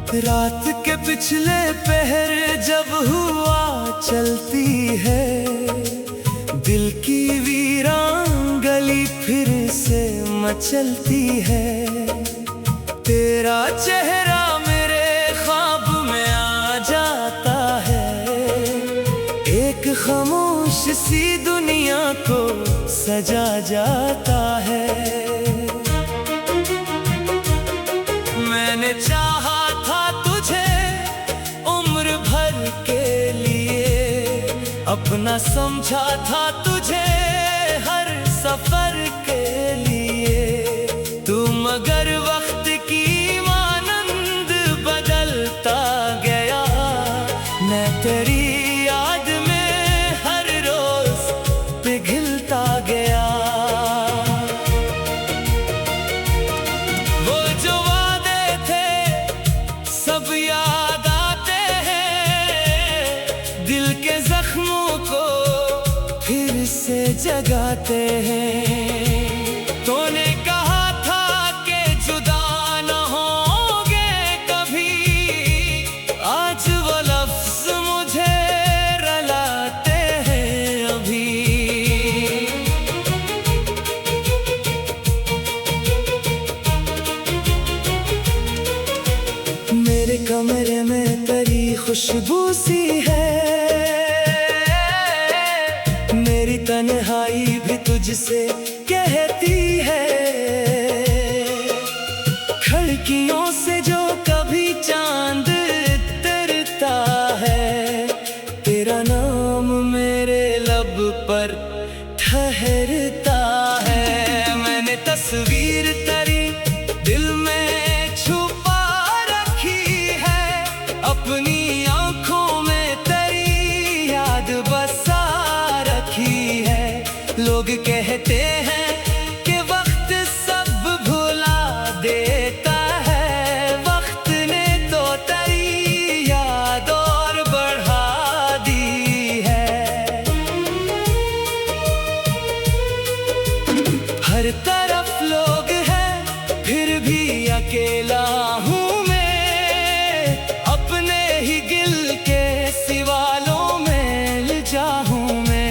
रात के पिछले पहर जब हुआ चलती है, दिल की वीरान गली फिर से मचलती है। तेरा चेहरा मेरे ख्वाब में आ जाता है, एक खामोश सी दुनिया को सजा जाता है। मैंने चाहा था तुझे उम्र भर के लिए, अपना समझा था तुझे हर सफर के लिए। तू मगर वक्त की मानंद बदलता गया, मैं तेरी याद में हर रोज पिघलता गया। वो जो वादे थे सब याद आते हैं, दिल के जख्मों को फिर से जगाते हैं। तूने कहा था कि जुदा न होंगे कभी, आज वो लफ्ज मुझे रुलाते हैं अभी। मेरे कमरे में तेरी खुशबू सी है, मेरी तन्हाई भी तुझसे कहती है। खिड़कियों से जो कभी चांद उतरता है, तेरा नाम मेरे लब पर ठहरता है। मैंने तस्वीर तेरी दिल में छुपा रखी है, अपनी आंखों में तेरी याद बसा रखी है। लोग कहते हैं कि वक्त सब भुला देता है, वक्त ने तो तेरी याद और बढ़ा दी है। हर तरफ लोग हैं फिर भी अकेला हूँ मैं, अपने ही दिल के सवालों में उलझा हूँ मैं।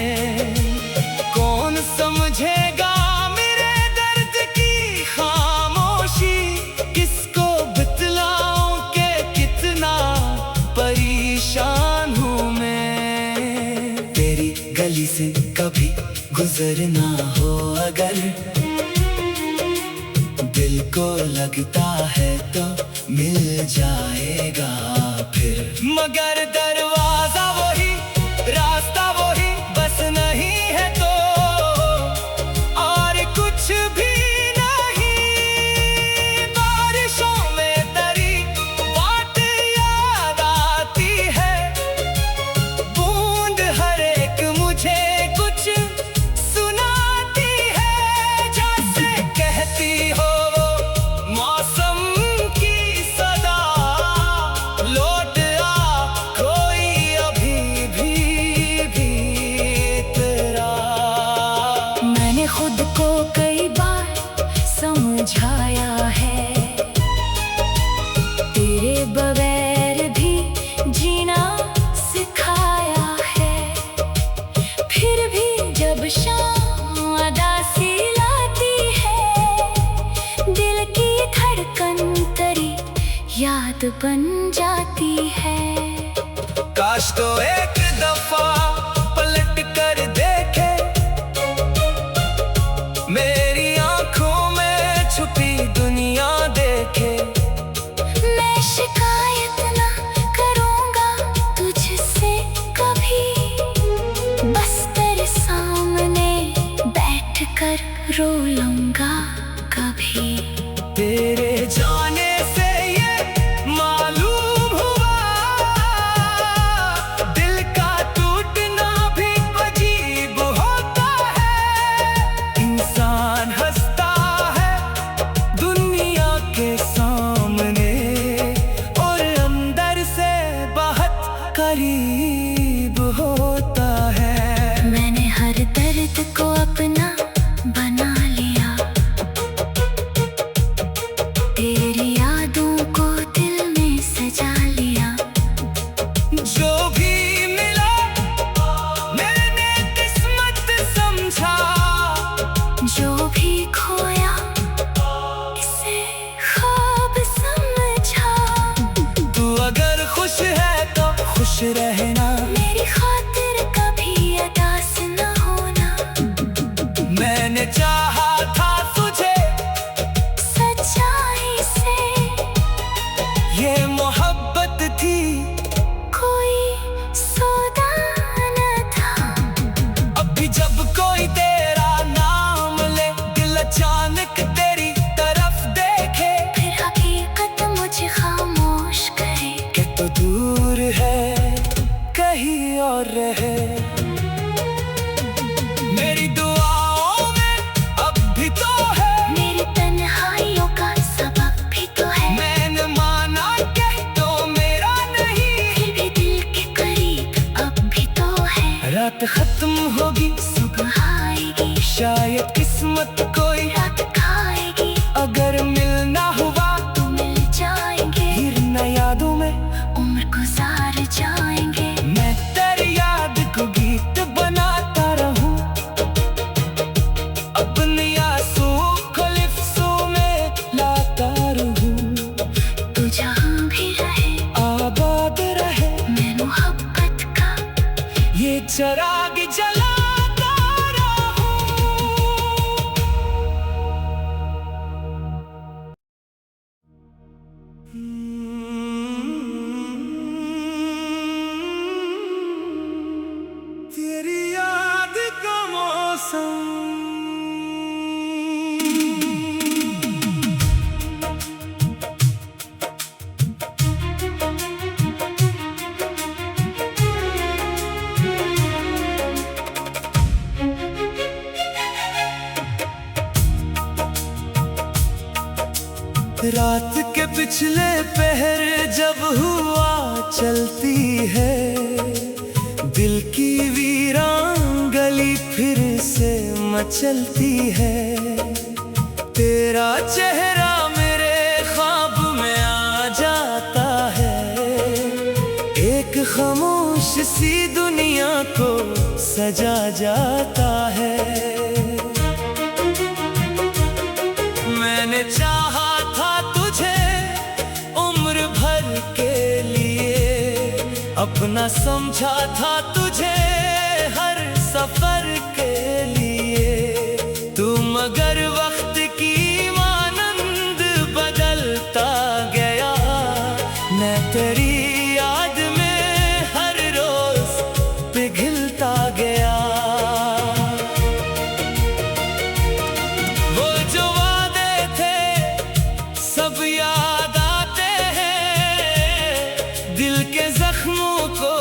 कौन समझेगा मेरे दर्द की खामोशी, किसको बतलाऊं कि कितना परेशान हूँ मैं। तेरी गली से कभी गुजरना हो अगर, दिल को लगता है तो मिल जाएगा फिर। मगर दरवाजा वही, रास्ता वही, बस नहीं है तो और कुछ भी नहीं। बारिशों में तेरी बात याद आती है, बूंद हर एक मुझे कुछ सुनाती है। जैसे कहती हो वो मौसम की सदा, लौट आ कोई अभी भी तेरा। मैंने खुद को कई बार समझाया है, तेरे बगैर भी जीना सिखाया है। फिर भी जब शाम उदासी लाती है, दिल की धड़कन तेरी याद बन जाती है। काश तो एक दफा पलट कर देखे, मेरी आंखों में छुपी दुनिया देखे। मैं शिकायत ना करूंगा तुझसे कभी, बस तेरे सामने बैठ कर रो लूंगा कभी। तेरे जाने से ये मालूम हुआ, दिल का टूटना भी अजीब होता है। इंसान हंसता है दुनिया के सामने, और अंदर से बहुत करीब होता है। मैंने हर दर्द को अपना बना लिया, तेरी यादों को दिल में सजा रात खत्म होगी, सुबह आएगी, शायद किस्मत कोई रात खाएगी। अगर मिलना हुआ तो मिल जाएंगे, फिर न यादों में उम्र गुजार जाएंगे। मैं तेरी याद को गीत बनाता रहूं, अपने आंसू को लिफ्टों में लाता रहूं। तू जहाँ भी रहे, आबाद रहे, मैं मोहब्बत का ये चिराग जलाता रहूं। तेरी याद का मौसम रात के पिछले पहर जब हुआ चलती है, दिल की वीरान गली फिर से मचलती है। तेरा चेहरा मेरे ख्वाब में आ जाता है, एक खामोश सी दुनिया को सजा जाता है। मैंने चाहा था तुझे उम्र भर के लिए, अपना समझा था तुझे हर सफर के लिए। तू मगर वक्त की मानंद बदलता गया, मैं तेरी याद में हर रोज पिघलता गया। वो जो वादे थे सब याद आते हैं, दिल के जख्मों को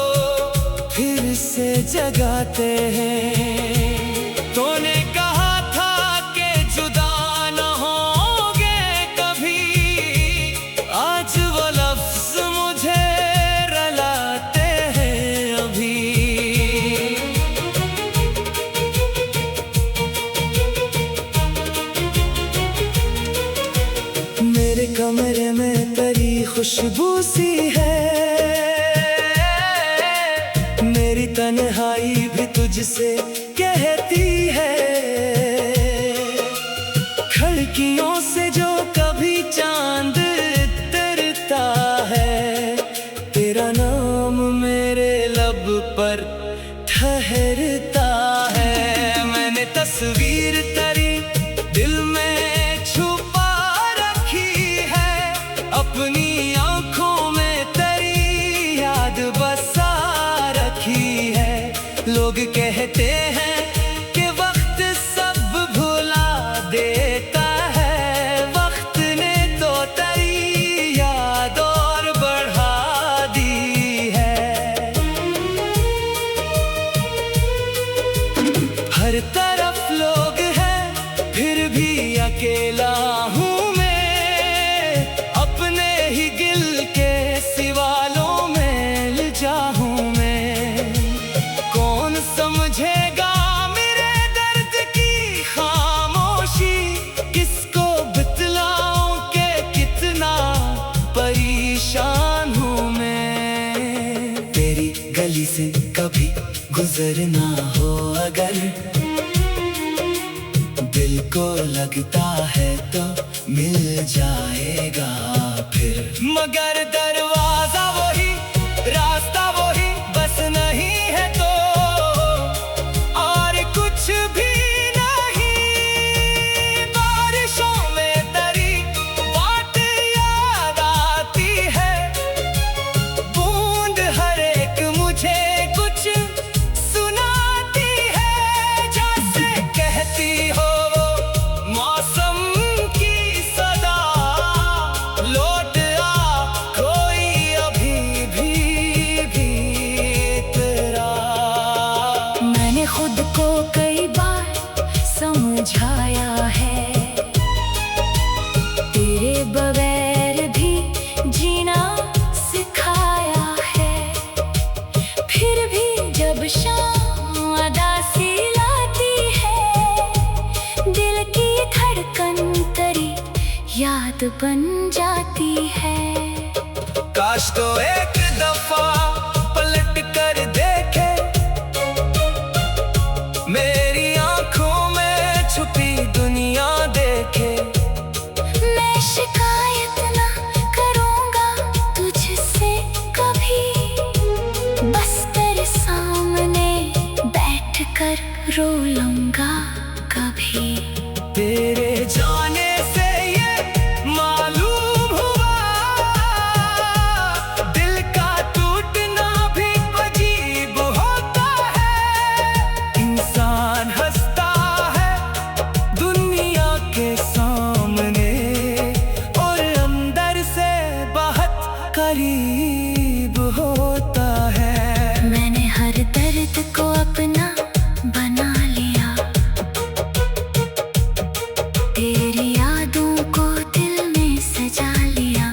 फिर से जगाते हैं। तूने कहा था कि जुदा न होंगे कभी, आज वो लफ्ज मुझे रुलाते हैं अभी। मेरे कमरे में तेरी खुशबू सी है, मेरी तन्हाई भी तुझसे कहती है। खिड़कियों से जो कभी चांद उतरता है, तेरा नाम मेरे लब पर ठहरता है। मैंने तस्वीर तेरी दिल में छुपा रखी है, अपनी आंखों में तेरी याद बसा रखी है। लोग कहते हैं कि वक्त सब भुला देता है, वक्त ने तो तेरी याद और बढ़ा दी है। हर तरफ लोग हैं फिर भी अकेला हूँ मैं, अपने ही दिल के सवालों में उलझा हूँ मैं। कौन समझेगा मेरे दर्द की खामोशी, किसको बतलाऊं कि कितना परेशान हूँ मैं। तेरी गली से कभी गुजरना हो अगर, दिल को लगता है तो मिल जाएगा फिर। मगर दरवाजा वही, रास्ता वही, बस नहीं है तो और कुछ भी नहीं। बारिशों में तेरी बात याद आती है, बूंद हर एक मुझे कुछ सुनाती है। जैसे कहती हो वो मौसम की सदा, लौट आ कोई अभी भी बन जाती है। काश तो एक दफा पलट कर देखे, मेरी आंखों में छुपी दुनिया देखे। मैं शिकायत ना करूंगा तुझसे कभी, बस तेरे सामने बैठ कर रो लूंगा कभी। तेरे जाने से ये मालूम हुआ, दिल का टूटना भी अजीब होता है। इंसान हंसता है दुनिया के सामने, और अंदर से बहुत करीब होता है। मैंने हर दर्द को अपना बना लिया, तेरी यादों को दिल में सजा लिया।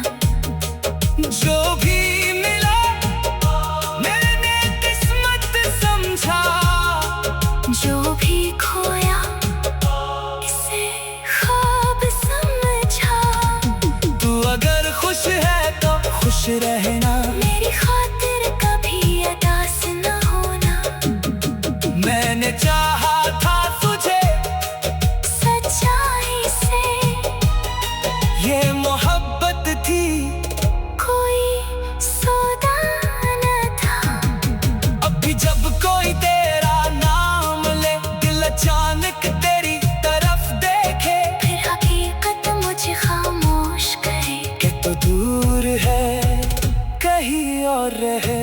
जो भी मिला मैंने किस्मत समझा, जो भी खोया इसे ख्वाब समझा। तू अगर खुश है तो खुश रहना, मेरी खातिर कभी उदास न होना। मैंने चाहा था तुझे सच्चाई से, ये मोहब्बत थी कोई सौदा न था। अब भी जब कोई तेरा नाम ले, दिल अचानक तेरी तरफ देखे, फिर हकीकत मुझे खामोश करे कि तो दूर है कहीं और रहे।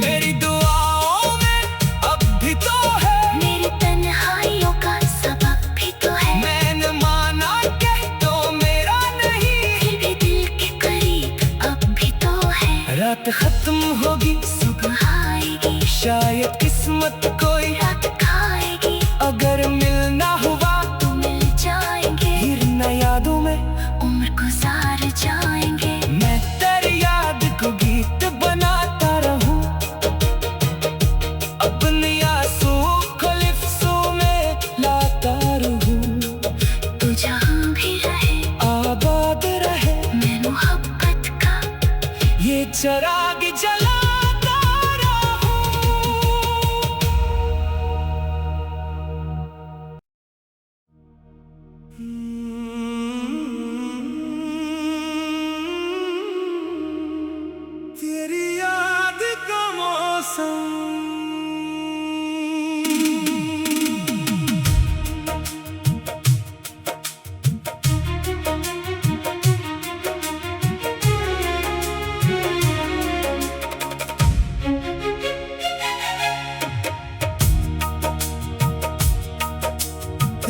मेरी दुआओं में अब भी तो है, मेरी तन्हाइयों का सबब भी तो है। मैंने माना कि तो मेरा नहीं, फिर भी दिल के करीब अब भी तो है। रात खत्म होगी सुबह आएगी, शायद किस्मत कोई रात खाएगी। अगर मिलना हुआ तो मिल जाएंगे, हिरना यादों में उम्र गुजार जाएंगे। मैं तेरी याद को गीत बनाता रहूं, अपने आंसू को लिफ्ज़ों में लाता रहूं। तू जहाँ भी रहे आबाद रहे मैं मोहब्बत का ये चिराग जलाता रहूं। तेरी याद का मौसम,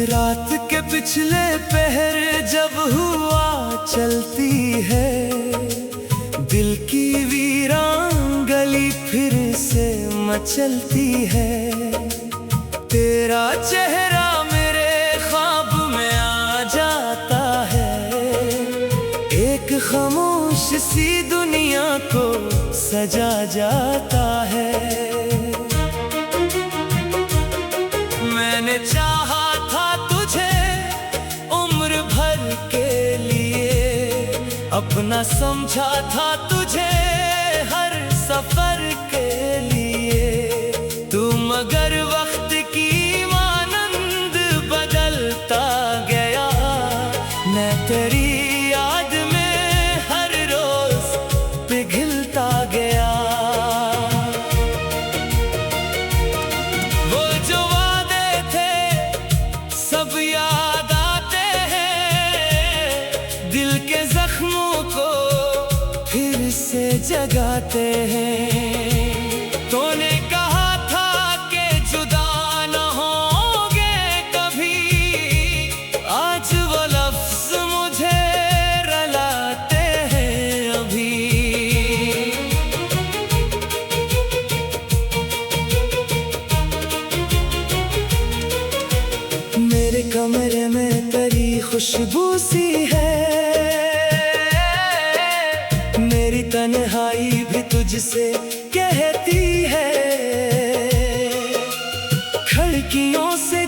रात के पिछले पहर जब हुआ चलती है, दिल की वीरान गली फिर से मचलती है। तेरा चेहरा मेरे ख्वाब में आ जाता है, एक खामोश सी दुनिया को सजा जाता है। मैंने चाहा था तुझे उम्र भर के लिए, अपना समझा था तुझे हर सफर के लिए। तू मगर वक्त की मानंद बदलता गया, मैं तेरी याद में हर रोज पिघलता गया। वो जो वादे थे सब याद आते हैं, दिल के जख्मों को फिर से जगाते हैं। तूने कहा था कि जुदा न होंगे कभी, आज वो लफ्ज मुझे रुलाते हैं अभी। मेरे कमरे में तेरी खुशबू सी है, मेरी तन्हाई भी तुझसे कहती है। खिड़कियों से